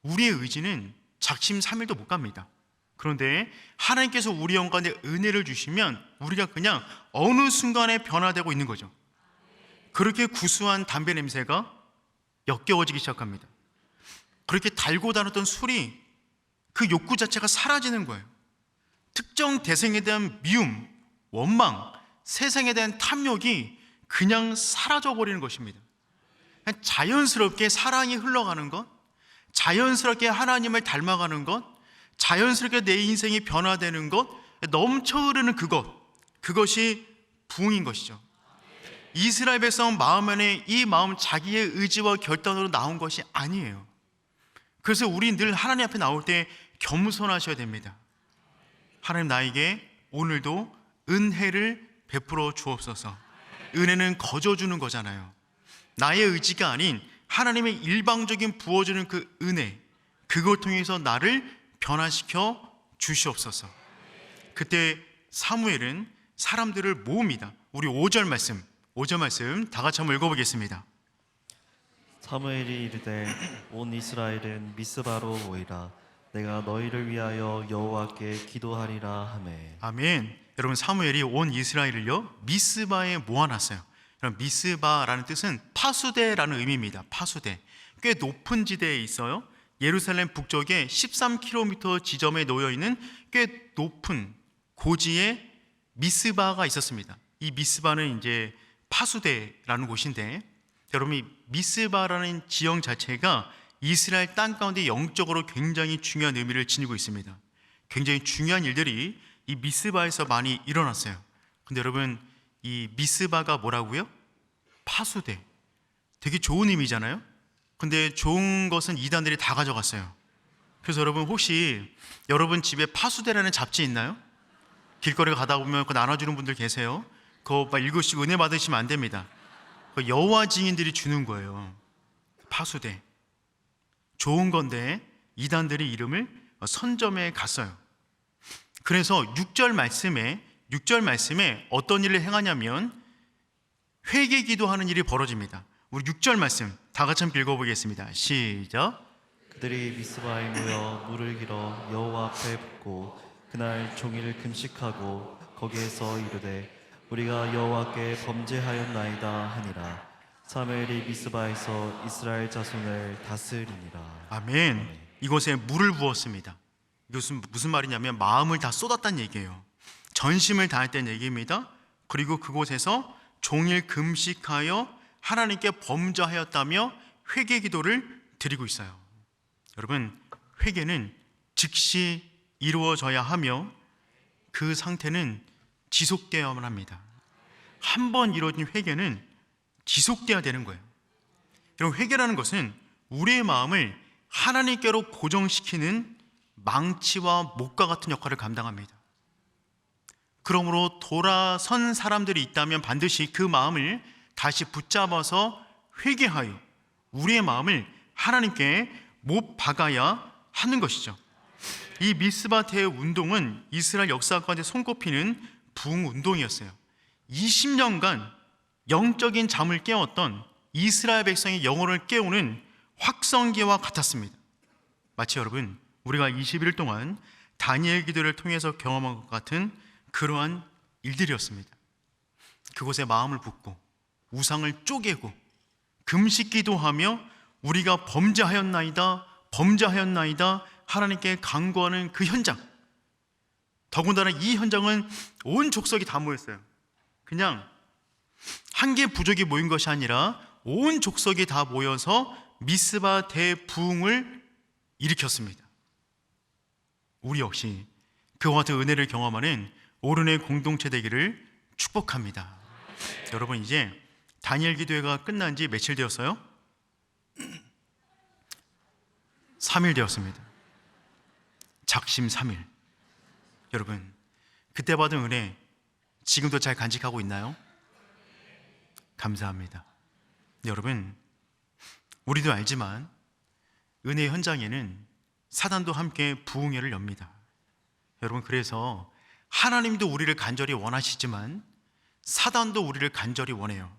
우리의 의지는 작심삼일도 못 갑니다. 그런데 하나님께서 우리 영혼에 은혜를 주시면 우리가 그냥 어느 순간에 변화되고 있는 거죠. 그렇게 구수한 담배 냄새가 역겨워지기 시작합니다. 그렇게 달고 다녔던 술이 그 욕구 자체가 사라지는 거예요. 특정 대상에 대한 미움, 원망, 세상에 대한 탐욕이 그냥 사라져버리는 것입니다. 그냥 자연스럽게 사랑이 흘러가는 것, 자연스럽게 하나님을 닮아가는 것, 자연스럽게 내 인생이 변화되는 것, 넘쳐 흐르는 그것이 부흥인 것이죠. 이스라엘 백성 마음 안에 이 마음 자기의 의지와 결단으로 나온 것이 아니에요. 그래서 우리 늘 하나님 앞에 나올 때 겸손하셔야 됩니다. 하나님, 나에게 오늘도 은혜를 베풀어 주옵소서. 은혜는 거저 주는 거잖아요. 나의 의지가 아닌 하나님의 일방적인 부어주는 그 은혜, 그걸 통해서 나를 변화시켜 주시옵소서. 그때 사무엘은 사람들을 모읍니다. 우리 5절 말씀 다 같이 한번 읽어보겠습니다. 사무엘이 이르되 온 이스라엘은 미스바로 모이라. 내가 너희를 위하여 여호와께 기도하리라 하매. 아멘. 여러분, 사무엘이 온 이스라엘을요 미스바에 모아놨어요. 그럼 미스바라는 뜻은 파수대라는 의미입니다. 파수대. 꽤 높은 지대에 있어요. 예루살렘 북쪽에 13km 지점에 놓여 있는 꽤 높은 고지에 미스바가 있었습니다. 이 미스바는 이제 파수대라는 곳인데, 여러분, 이 미스바라는 지형 자체가 이스라엘 땅 가운데 영적으로 굉장히 중요한 의미를 지니고 있습니다. 굉장히 중요한 일들이 이 미스바에서 많이 일어났어요. 근데 여러분, 이 미스바가 뭐라고요? 파수대. 되게 좋은 의미잖아요. 근데 좋은 것은 이단들이 다 가져갔어요. 그래서 여러분, 혹시 여러분 집에 파수대라는 잡지 있나요? 길거리 가다 보면 그거 나눠주는 분들 계세요. 그거 막 읽으시고 은혜 받으시면 안 됩니다. 그거 여호와 증인들이 주는 거예요. 파수대. 좋은 건데 이단들이 이름을 선점해 갔어요. 그래서 6절 말씀에 어떤 일을 행하냐면 회개 기도하는 일이 벌어집니다. 우리 6절 말씀 다 같이 한번 읽어보겠습니다. 시작. 그들이 미스바에 모여 물을 길어 여호와 앞에 붓고 그날 종일 금식하고 거기에서 이르되 우리가 여호와께 범죄하였나이다 하니라. 사무엘이 미스바에서 이스라엘 자손을 다스리니라. 아멘. 이곳에 물을 부었습니다. 이것은 무슨 말이냐면 마음을 다 쏟았다는 얘기예요. 전심을 다했다는 얘기입니다. 그리고 그곳에서 종일 금식하여 하나님께 범죄하였다며 회개 기도를 드리고 있어요. 여러분, 회개는 즉시 이루어져야 하며 그 상태는 지속되어야만 합니다. 한 번 이루어진 회개는 지속돼야 되는 거예요. 여러분, 회개라는 것은 우리의 마음을 하나님께로 고정시키는 망치와 목과 같은 역할을 감당합니다. 그러므로 돌아선 사람들이 있다면 반드시 그 마음을 다시 붙잡아서 회개하여 우리의 마음을 하나님께 못 박아야 하는 것이죠. 이 미스바테의 운동은 이스라엘 역사 가운데 손꼽히는 부흥운동이었어요. 20년간 영적인 잠을 깨웠던 이스라엘 백성의 영혼을 깨우는 확성기와 같았습니다. 마치 여러분, 우리가 21일 동안 다니엘 기도를 통해서 경험한 것 같은 그러한 일들이었습니다. 그곳에 마음을 붓고 우상을 쪼개고 금식 기도하며 우리가 범죄하였나이다 하나님께 간구하는 그 현장. 더군다나 이 현장은 온 족속이 다 모였어요. 그냥 한 개 부족이 모인 것이 아니라 온 족속이 다 모여서 미스바 대부흥을 일으켰습니다. 우리 역시 그와 같은 은혜를 경험하는 오른의 공동체 되기를 축복합니다. 여러분, 이제 다니엘 기도회가 끝난 지 며칠 되었어요? 3일 되었습니다. 작심 3일. 여러분, 그때 받은 은혜 지금도 잘 간직하고 있나요? 감사합니다. 여러분, 우리도 알지만 은혜의 현장에는 사단도 함께 부흥회를 엽니다. 여러분, 그래서 하나님도 우리를 간절히 원하시지만 사단도 우리를 간절히 원해요.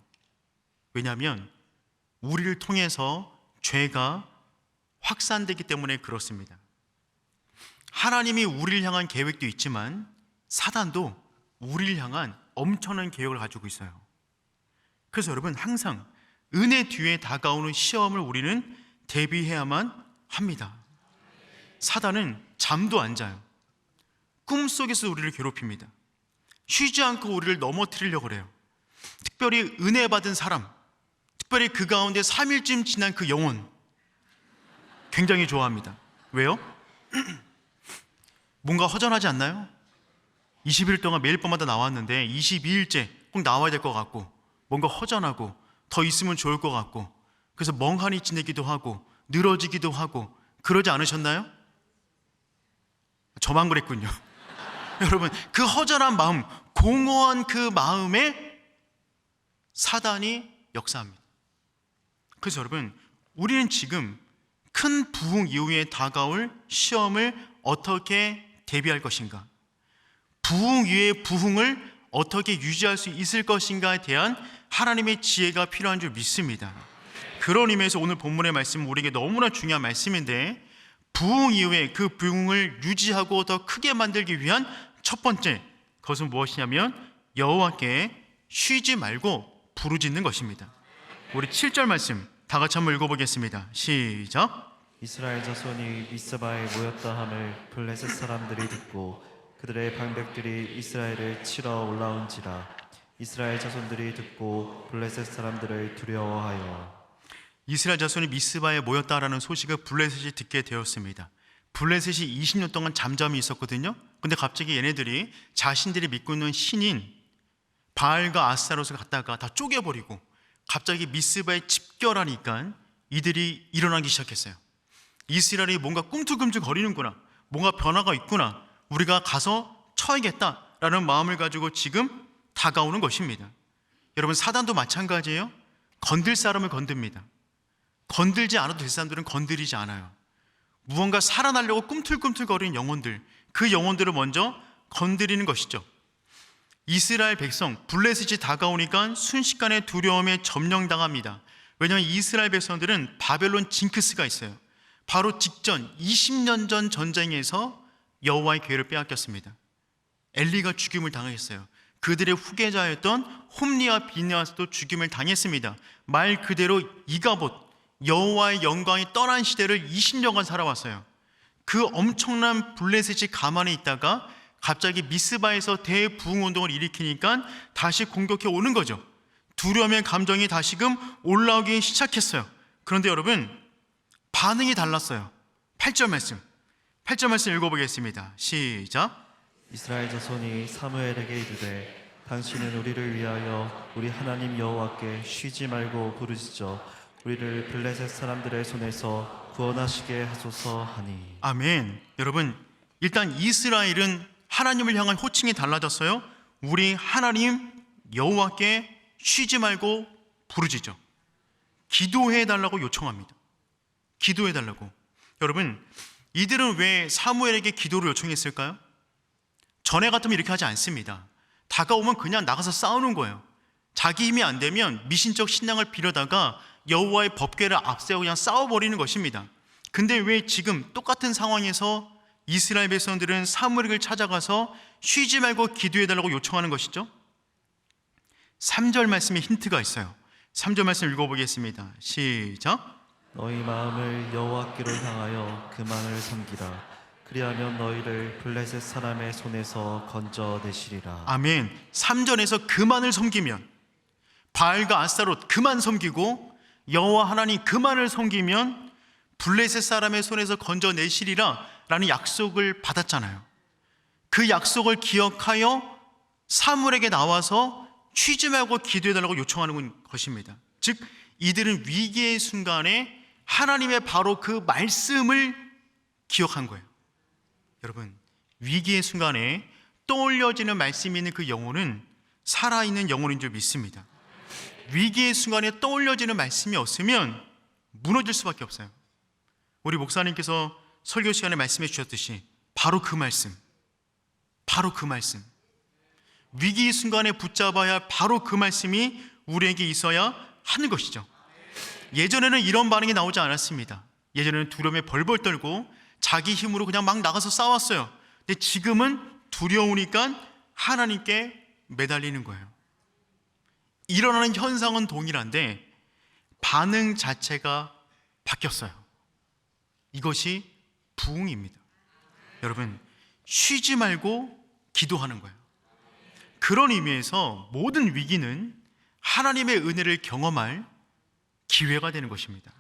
왜냐하면 우리를 통해서 죄가 확산되기 때문에 그렇습니다. 하나님이 우리를 향한 계획도 있지만 사단도 우리를 향한 엄청난 계획을 가지고 있어요. 그래서 여러분, 항상 은혜 뒤에 다가오는 시험을 우리는 대비해야만 합니다. 사단은 잠도 안 자요. 꿈속에서 우리를 괴롭힙니다. 쉬지 않고 우리를 넘어뜨리려고 그래요. 특별히 은혜 받은 사람, 특별히 그 가운데 3일쯤 지난 그 영혼 굉장히 좋아합니다. 왜요? 뭔가 허전하지 않나요? 20일 동안 매일 밤마다 나왔는데 22일째 꼭 나와야 될 것 같고 뭔가 허전하고 더 있으면 좋을 것 같고 그래서 멍하니 지내기도 하고 늘어지기도 하고 그러지 않으셨나요? 저만 그랬군요. 여러분, 그 허전한 마음, 공허한 그 마음에 사단이 역사합니다. 그래서 여러분, 우리는 지금 큰 부흥 이후에 다가올 시험을 어떻게 대비할 것인가, 부흥 이후의 부흥을 어떻게 유지할 수 있을 것인가에 대한 하나님의 지혜가 필요한 줄 믿습니다. 그런 의미에서 오늘 본문의 말씀은 우리에게 너무나 중요한 말씀인데, 부흥 이후에 그 부흥을 유지하고 더 크게 만들기 위한 첫 번째 것은 무엇이냐면 여호와께 쉬지 말고 부르짖는 것입니다. 우리 7절 말씀 다 같이 한번 읽어보겠습니다. 시작. 이스라엘 자손이 미스바에 모였다 함을 블레셋 사람들이 듣고 그들의 방백들이 이스라엘을 치러 올라온지라. 이스라엘 자손들이 듣고 블레셋 사람들을 두려워하여. 이스라엘 자손이 미스바에 모였다라는 소식을 블레셋이 듣게 되었습니다. 블레셋이 20년 동안 잠잠히 있었거든요. 근데 갑자기 얘네들이 자신들이 믿고 있는 신인 바알과 아스타롯을 갖다가 다 쪼개버리고 갑자기 미스바에 집결하니까 이들이 일어나기 시작했어요. 이스라엘이 뭔가 꿈틀꿈틀 거리는구나, 뭔가 변화가 있구나, 우리가 가서 쳐야겠다라는 마음을 가지고 지금 다가오는 것입니다. 여러분, 사단도 마찬가지예요. 건들 사람을 건듭니다. 건들지 않아도 될 사람들은 건드리지 않아요. 무언가 살아나려고 꿈틀꿈틀거리는 영혼들, 그 영혼들을 먼저 건드리는 것이죠. 이스라엘 백성 블레셋이 다가오니까 순식간에 두려움에 점령당합니다. 왜냐하면 이스라엘 백성들은 바벨론 징크스가 있어요. 바로 직전 20년 전 전쟁에서 여호와의 괴를 빼앗겼습니다. 엘리가 죽임을 당했어요. 그들의 후계자였던 홈리와 비느하스도 죽임을 당했습니다. 말 그대로 이가봇, 여호와의 영광이 떠난 시대를 20년간 살아왔어요. 그 엄청난 블레셋이 가만히 있다가 갑자기 미스바에서 대부흥운동을 일으키니까 다시 공격해 오는 거죠. 두려움의 감정이 다시금 올라오기 시작했어요. 그런데 여러분, 반응이 달랐어요. 8절 말씀 읽어보겠습니다. 시작. 이스라엘 자손이 사무엘에게 이르되 당신은 우리를 위하여 우리 하나님 여호와께 쉬지 말고 부르짖어 우리를 블레셋 사람들의 손에서 구원하시게 하소서 하니. 아멘. 여러분, 일단 이스라엘은 하나님을 향한 호칭이 달라졌어요. 우리 하나님 여호와께 쉬지 말고 부르짖어. 기도해달라고 요청합니다. 기도해달라고. 여러분, 이들은 왜 사무엘에게 기도를 요청했을까요? 전에 같으면 이렇게 하지 않습니다. 다가오면 그냥 나가서 싸우는 거예요. 자기 힘이 안 되면 미신적 신앙을 빌려다가 여호와의 법궤를 앞세우고 그냥 싸워버리는 것입니다. 근데 왜 지금 똑같은 상황에서 이스라엘 백성들은 사무엘을 찾아가서 쉬지 말고 기도해달라고 요청하는 것이죠? 3절 말씀에 힌트가 있어요. 3절 말씀 읽어보겠습니다. 시작. 너희 마음을 여호와께로 향하여 그만을 섬기라. 그리하면 너희를 블레셋 사람의 손에서 건져내시리라. 아멘. 3절에서 그만을 섬기면, 바알과 아스타롯 그만 섬기고 여호와 하나님 그만을 섬기면 블레셋 사람의 손에서 건져내시리라 라는 약속을 받았잖아요. 그 약속을 기억하여 사무엘에게 나와서 쉬지 말고 기도해달라고 요청하는 것입니다. 즉, 이들은 위기의 순간에 하나님의 바로 그 말씀을 기억한 거예요. 여러분, 위기의 순간에 떠올려지는 말씀이 있는 그 영혼은 살아있는 영혼인 줄 믿습니다. 위기의 순간에 떠올려지는 말씀이 없으면 무너질 수밖에 없어요. 우리 목사님께서 설교 시간에 말씀해 주셨듯이 바로 그 말씀, 위기의 순간에 붙잡아야 할 바로 그 말씀이 우리에게 있어야 하는 것이죠. 예전에는 이런 반응이 나오지 않았습니다. 예전에는 두려움에 벌벌 떨고 자기 힘으로 그냥 막 나가서 싸웠어요. 근데 지금은 두려우니까 하나님께 매달리는 거예요. 일어나는 현상은 동일한데 반응 자체가 바뀌었어요. 이것이 부흥입니다. 여러분, 쉬지 말고 기도하는 거예요. 그런 의미에서 모든 위기는 하나님의 은혜를 경험할 기회가 되는 것입니다.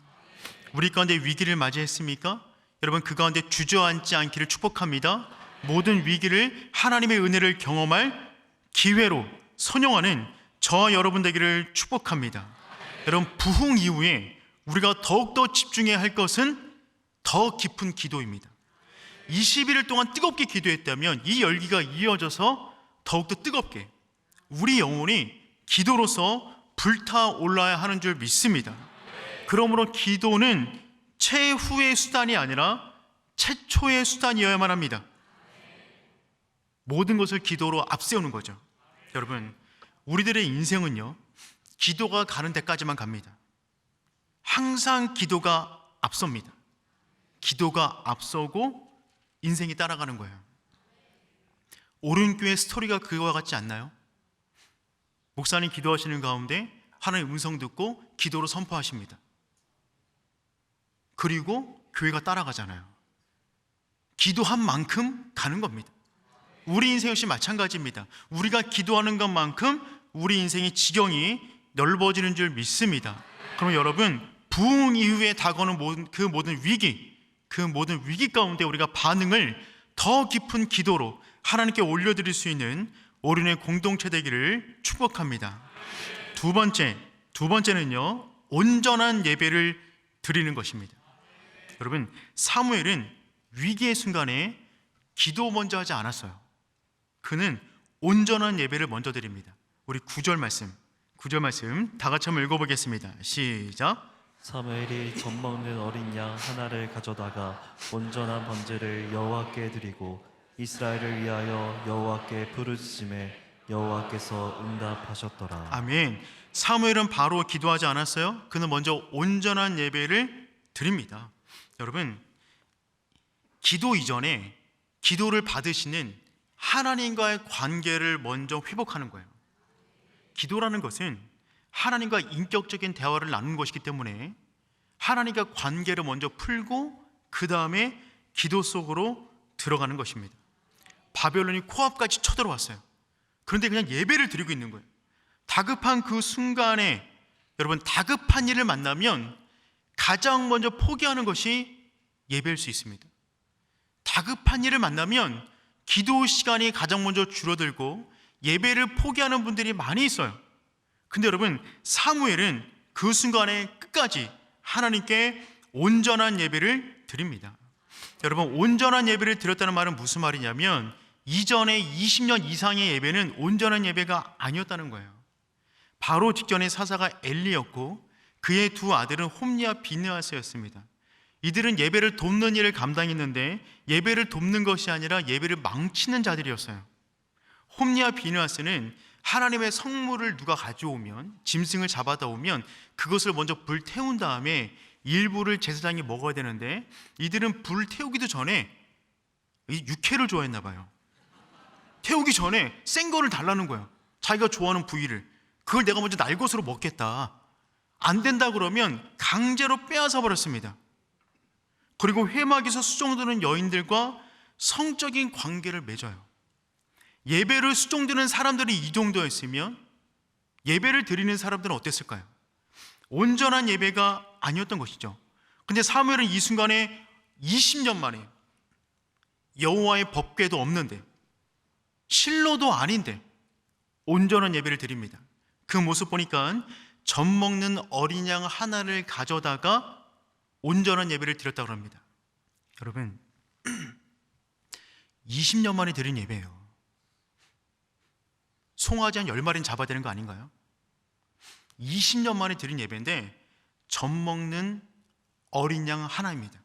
우리 가운데 위기를 맞이했습니까? 여러분, 그 가운데 주저앉지 않기를 축복합니다. 모든 위기를 하나님의 은혜를 경험할 기회로 선용하는 저와 여러분 되기를 축복합니다. 여러분, 부흥 이후에 우리가 더욱더 집중해야 할 것은 더 깊은 기도입니다. 21일 동안 뜨겁게 기도했다면 이 열기가 이어져서 더욱더 뜨겁게 우리 영혼이 기도로서 불타올라야 하는 줄 믿습니다. 그러므로 기도는 최후의 수단이 아니라 최초의 수단이어야만 합니다. 모든 것을 기도로 앞세우는 거죠. 여러분, 우리들의 인생은요, 기도가 가는 데까지만 갑니다. 항상 기도가 앞섭니다. 기도가 앞서고 인생이 따라가는 거예요. 오륜교회 스토리가 그거와 같지 않나요? 목사님 기도하시는 가운데 하나님 음성 듣고 기도로 선포하십니다. 그리고 교회가 따라가잖아요. 기도한 만큼 가는 겁니다. 우리 인생 역시 마찬가지입니다. 우리가 기도하는 것만큼 우리 인생의 지경이 넓어지는 줄 믿습니다. 그럼 여러분, 부흥 이후에 다가오는 그 모든 위기 가운데 우리가 반응을 더 깊은 기도로 하나님께 올려드릴 수 있는 오륜의 공동체 되기를 축복합니다. 두 번째는요, 온전한 예배를 드리는 것입니다. 여러분, 사무엘은 위기의 순간에 기도 먼저 하지 않았어요. 그는 온전한 예배를 먼저 드립니다. 우리 9절 말씀 다 같이 한번 읽어보겠습니다. 시작. 사무엘이 젖먹는 어린 양 하나를 가져다가 온전한 번제를 여호와께 드리고 이스라엘을 위하여 여호와께 부르짖음에 여호와께서 응답하셨더라. 아멘. 사무엘은 바로 기도하지 않았어요. 그는 먼저 온전한 예배를 드립니다. 여러분, 기도 이전에 기도를 받으시는 하나님과의 관계를 먼저 회복하는 거예요. 기도라는 것은 하나님과 인격적인 대화를 나누는 것이기 때문에 하나님과 관계를 먼저 풀고 그 다음에 기도 속으로 들어가는 것입니다. 바벨론이 코앞까지 쳐들어왔어요. 그런데 그냥 예배를 드리고 있는 거예요. 다급한 그 순간에 여러분, 다급한 일을 만나면 가장 먼저 포기하는 것이 예배일 수 있습니다. 다급한 일을 만나면 기도 시간이 가장 먼저 줄어들고 예배를 포기하는 분들이 많이 있어요. 근데 여러분, 사무엘은 그 순간에 끝까지 하나님께 온전한 예배를 드립니다. 여러분, 온전한 예배를 드렸다는 말은 무슨 말이냐면 이전에 20년 이상의 예배는 온전한 예배가 아니었다는 거예요. 바로 직전의 사사가 엘리였고 그의 두 아들은 홈리와 비느하스였습니다. 이들은 예배를 돕는 일을 감당했는데 예배를 돕는 것이 아니라 예배를 망치는 자들이었어요. 홈리와 비느하스는 하나님의 성물을 누가 가져오면, 짐승을 잡아다 오면 그것을 먼저 불태운 다음에 일부를 제사장이 먹어야 되는데 이들은 불 태우기도 전에 육회를 좋아했나 봐요. 태우기 전에 센 거를 달라는 거예요. 자기가 좋아하는 부위를. 그걸 내가 먼저 날 것으로 먹겠다. 안 된다 그러면 강제로 빼앗아 버렸습니다. 그리고 회막에서 수종드는 여인들과 성적인 관계를 맺어요. 예배를 수종드는 사람들이 이 정도였으면 예배를 드리는 사람들은 어땠을까요? 온전한 예배가 아니었던 것이죠. 근데 사무엘은 이 순간에 20년 만에 여호와의 법궤도 없는데 실로도 아닌데 온전한 예배를 드립니다. 그 모습 보니까 젖 먹는 어린 양 하나를 가져다가 온전한 예배를 드렸다고 합니다. 여러분, 20년 만에 드린 예배예요. 송아지 한 10마리는 잡아야 되는 거 아닌가요? 20년 만에 드린 예배인데 젖 먹는 어린 양 하나입니다.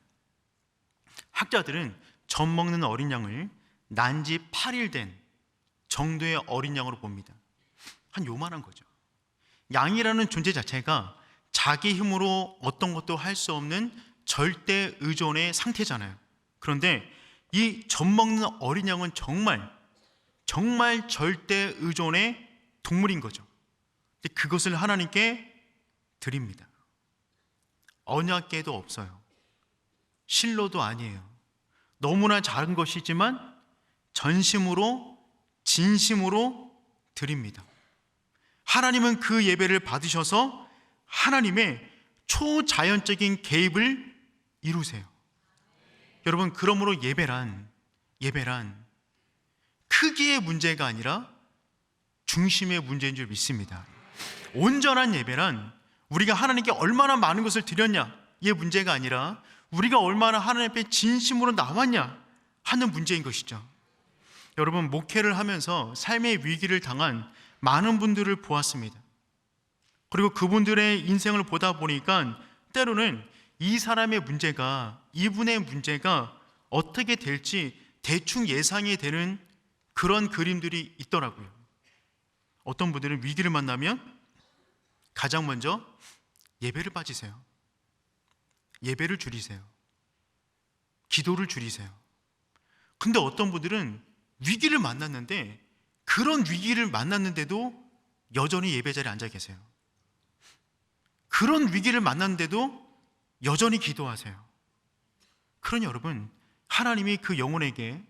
학자들은 젖 먹는 어린 양을 난 지 8일 된 정도의 어린 양으로 봅니다. 한 요만한 거죠. 양이라는 존재 자체가 자기 힘으로 어떤 것도 할 수 없는 절대 의존의 상태잖아요. 그런데 이 젖 먹는 어린 양은 정말 절대 의존의 동물인 거죠. 근데 그것을 하나님께 드립니다. 언약궤도 없어요. 실로도 아니에요. 너무나 작은 것이지만 전심으로 진심으로 드립니다. 하나님은 그 예배를 받으셔서 하나님의 초자연적인 개입을 이루세요. 여러분, 그러므로 예배란 크기의 문제가 아니라 중심의 문제인 줄 믿습니다. 온전한 예배란 우리가 하나님께 얼마나 많은 것을 드렸냐의 문제가 아니라 우리가 얼마나 하나님 앞에 진심으로 나왔냐 하는 문제인 것이죠. 여러분, 목회를 하면서 삶의 위기를 당한 많은 분들을 보았습니다. 그리고 그분들의 인생을 보다 보니까 때로는 이 사람의 문제가, 이분의 문제가 어떻게 될지 대충 예상이 되는 그런 그림들이 있더라고요. 어떤 분들은 위기를 만나면 가장 먼저 예배를 빠지세요. 예배를 줄이세요. 기도를 줄이세요. 근데 어떤 분들은 위기를 만났는데, 그런 위기를 만났는데도 여전히 예배 자리에 앉아 계세요. 그런 위기를 만났는데도 여전히 기도하세요. 그러니 여러분, 하나님이 그 영혼에게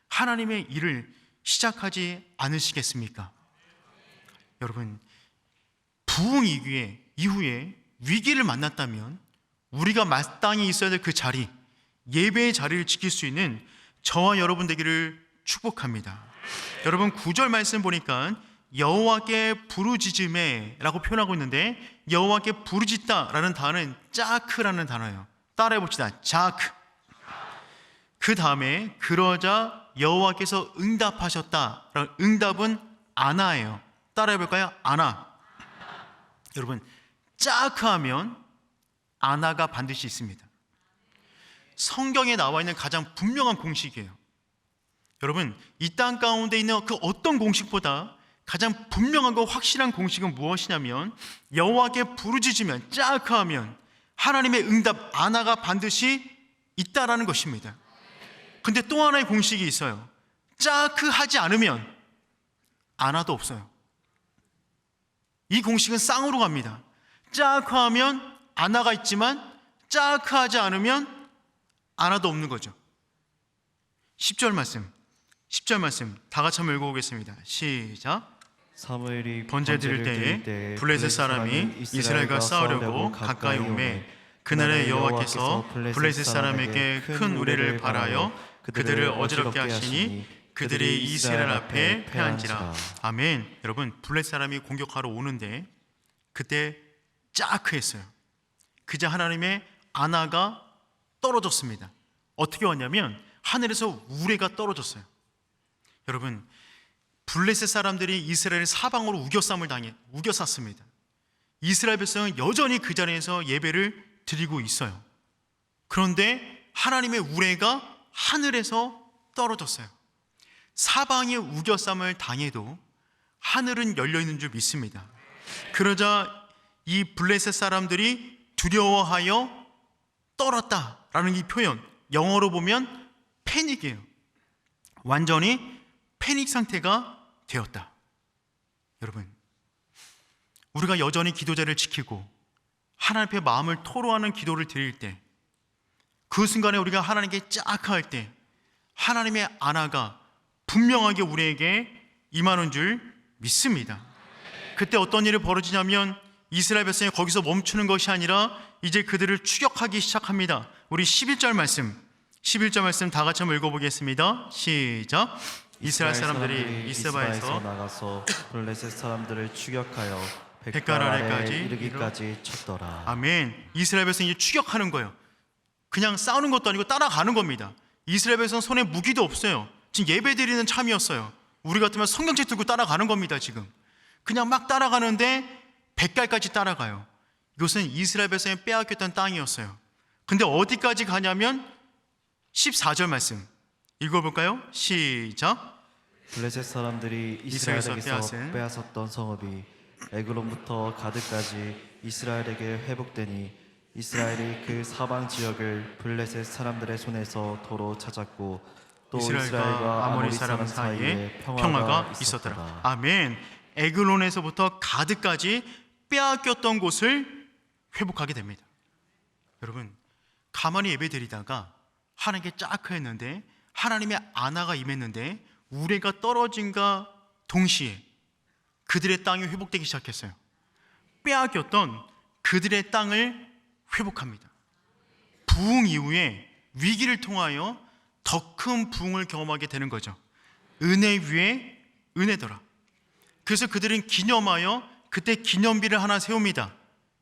하나님의 일을 시작하지 않으시겠습니까? 여러분, 부흥 이후에 위기를 만났다면 우리가 마땅히 있어야 될 그 자리, 예배의 자리를 지킬 수 있는 저와 여러분 되기를 축복합니다. 여러분, 9절 말씀 보니까 여호와께 부르짖음에 라고 표현하고 있는데, 여호와께 부르짖다라는 단어는 짜크라는 단어예요. 따라해 봅시다. 자크. 그 다음에 그러자 여호와께서 응답하셨다. 응답은 아나예요. 따라해 볼까요? 아나. 여러분, 짜크하면 아나가 반드시 있습니다. 성경에 나와 있는 가장 분명한 공식이에요. 여러분, 이 땅 가운데 있는 그 어떤 공식보다 가장 분명하고 확실한 공식은 무엇이냐면, 여호와께 부르짖으면, 짜크하면 하나님의 응답 아나가 반드시 있다라는 것입니다. 근데 또 하나의 공식이 있어요. 짜크하지 않으면 아나도 없어요. 이 공식은 쌍으로 갑니다. 짜크하면 아나가 있지만 짜크하지 않으면 아나도 없는 거죠. 10절 말씀 다 같이 한번 읽어보겠습니다. 시작. 사무엘이 번제 드릴 때에 블레셋 사람이 이스라엘과 싸우려고 가까이 오매, 그날에 여호와께서 블레셋 사람에게 큰 우레를 발하여 그들을 어지럽게 하시니 그들이 이스라엘 앞에 패한지라. 아멘. 여러분, 블레셋 사람이 공격하러 오는데 그때 짜크했어요. 그저 하나님의 아나가 떨어졌습니다. 어떻게 왔냐면 하늘에서 우레가 떨어졌어요. 여러분, 블레셋 사람들이 이스라엘을 사방으로 우겨쌌습니다. 이스라엘 백성은 여전히 그 자리에서 예배를 드리고 있어요. 그런데 하나님의 우레가 하늘에서 떨어졌어요. 사방에 우겨쌈을 당해도 하늘은 열려있는 줄 믿습니다. 그러자 이 블레셋 사람들이 두려워하여 떨었다라는 이 표현, 영어로 보면 패닉이에요. 완전히 패닉 상태가 되었다. 여러분, 우리가 여전히 기도자를 지키고 하나님 앞에 마음을 토로하는 기도를 드릴 때, 그 순간에 우리가 하나님께 짜크할 때 하나님의 아나가 분명하게 우리에게 임하는 줄 믿습니다. 그때 어떤 일이 벌어지냐면 이스라엘 백성이 거기서 멈추는 것이 아니라 이제 그들을 추격하기 시작합니다. 우리 11절 말씀 다 같이 한번 읽어보겠습니다. 시작. 이스라엘 사람들이 미스바에서 나가서 블레셋 사람들을 추격하여 백갈 아래까지 이르기까지 쳤더라. 아멘. 이스라엘 백성이 이제 추격하는 거예요. 그냥 싸우는 것도 아니고 따라가는 겁니다. 이스라엘 백성은 손에 무기도 없어요. 지금 예배 드리는 참이었어요. 우리 같으면 성경책 들고 따라가는 겁니다. 지금 그냥 막 따라가는데 백갈까지 따라가요. 이것은 이스라엘 백성이 빼앗겼던 땅이었어요. 근데 어디까지 가냐면 14절 말씀 읽어볼까요? 시작. 블레셋 사람들이 이스라엘에게서 빼앗았던 성읍이 에그론부터 가드까지 이스라엘에게 회복되니 이스라엘이 그 사방 지역을 블레셋 사람들의 손에서 도로 찾았고 또 이스라엘과 아모리 사람 사이에 평화가 있었더라. 아멘. 에글론에서부터 가드까지 빼앗겼던 곳을 회복하게 됩니다. 여러분, 가만히 예배드리다가 하나님께 짜크했는데 하나님의 아나가 임했는데 우레가 떨어진과 동시에 그들의 땅이 회복되기 시작했어요. 빼앗겼던 그들의 땅을 회복합니다. 부흥 이후에 위기를 통하여 더 큰 부흥을 경험하게 되는 거죠. 은혜 위에 은혜더라. 그래서 그들은 기념하여 그때 기념비를 하나 세웁니다.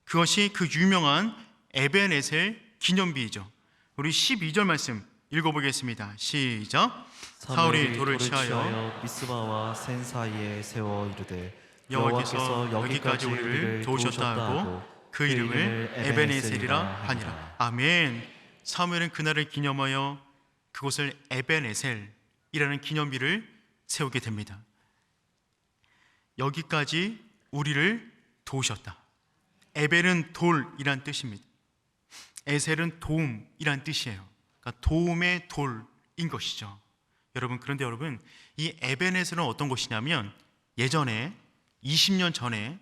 그것이 그 유명한 에벤에셀 기념비이죠. 우리 12절 말씀 읽어보겠습니다. 시작. 사울이 돌을 취하여 미스바와 센 사이에 세워 이르되 여호와께서 여기까지 우리를 도우셨다 하고 그 이름을 에베네셀이라 하니라. 아멘. 사무엘은 그날을 기념하여 그곳을 에벤에셀이라는 기념비를 세우게 됩니다. 여기까지 우리를 도우셨다. 에벨은 돌이란 뜻입니다. 에셀은 도움이란 뜻이에요. 그러니까 도움의 돌인 것이죠. 그런데 여러분, 이 에벤에셀은 어떤 곳이냐면 예전에 20년 전에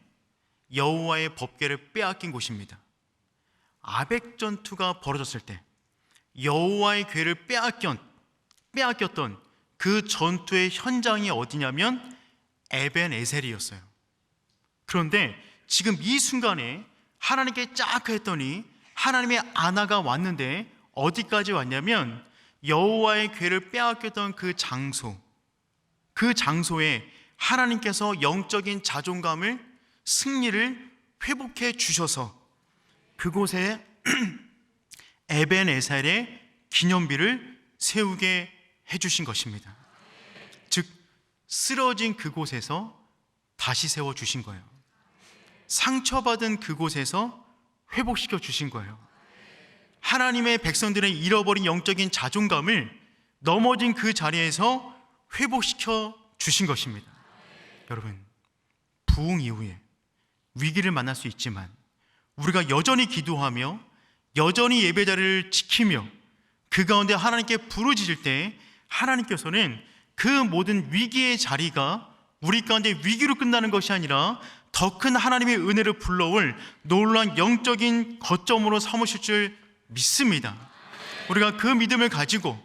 여호와의 법궤를 빼앗긴 곳입니다. 아벡 전투가 벌어졌을 때 여호와의 궤를 빼앗겼던 그 전투의 현장이 어디냐면 에벤에셀이었어요. 그런데 지금 이 순간에 하나님께 짝 했더니 하나님의 아나가 왔는데 어디까지 왔냐면 여호와의 궤를 빼앗겼던 그 장소에 하나님께서 영적인 자존감을, 승리를 회복해 주셔서 그곳에 에벤에셀의 기념비를 세우게 해주신 것입니다. 즉 쓰러진 그곳에서 다시 세워주신 거예요. 상처받은 그곳에서 회복시켜 주신 거예요. 하나님의 백성들의 잃어버린 영적인 자존감을 넘어진 그 자리에서 회복시켜 주신 것입니다. 여러분, 부흥 이후에 위기를 만날 수 있지만 우리가 여전히 기도하며 여전히 예배자리를 지키며 그 가운데 하나님께 부르짖을 때 하나님께서는 그 모든 위기의 자리가 우리 가운데 위기로 끝나는 것이 아니라 더 큰 하나님의 은혜를 불러올 놀라운 영적인 거점으로 삼으실 줄 믿습니다. 우리가 그 믿음을 가지고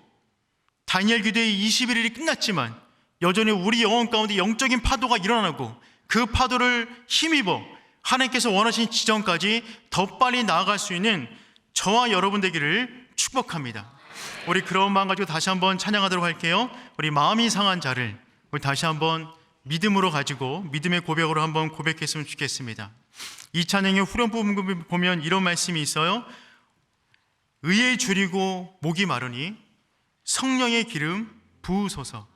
다니엘 기도의 21일이 끝났지만 여전히 우리 영혼 가운데 영적인 파도가 일어나고 그 파도를 힘입어 하나님께서 원하신 지점까지 더 빨리 나아갈 수 있는 저와 여러분 되기를 축복합니다. 우리 그런 마음 가지고 다시 한번 찬양하도록 할게요. 우리 마음이 상한 자를 우리 다시 한번 믿음으로 가지고 믿음의 고백으로 한번 고백했으면 좋겠습니다. 이 찬양의 후렴 부분 보면 이런 말씀이 있어요. 의에 줄이고 목이 마르니 성령의 기름 부으소서.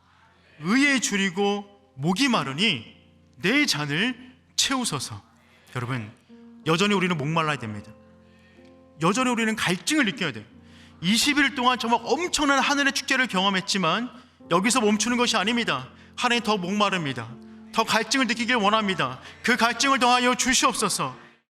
의에 줄이고 목이 마르니 내 잔을 채우소서. 여러분, 여전히 우리는 목말라야 됩니다. 여전히 우리는 갈증을 느껴야 돼요. 20일 동안 정말 엄청난 하늘의 축제를 경험했지만 여기서 멈추는 것이 아닙니다. 하나님 더 목마릅니다. 더 갈증을 느끼길 원합니다. 그 갈증을 더하여 주시옵소서.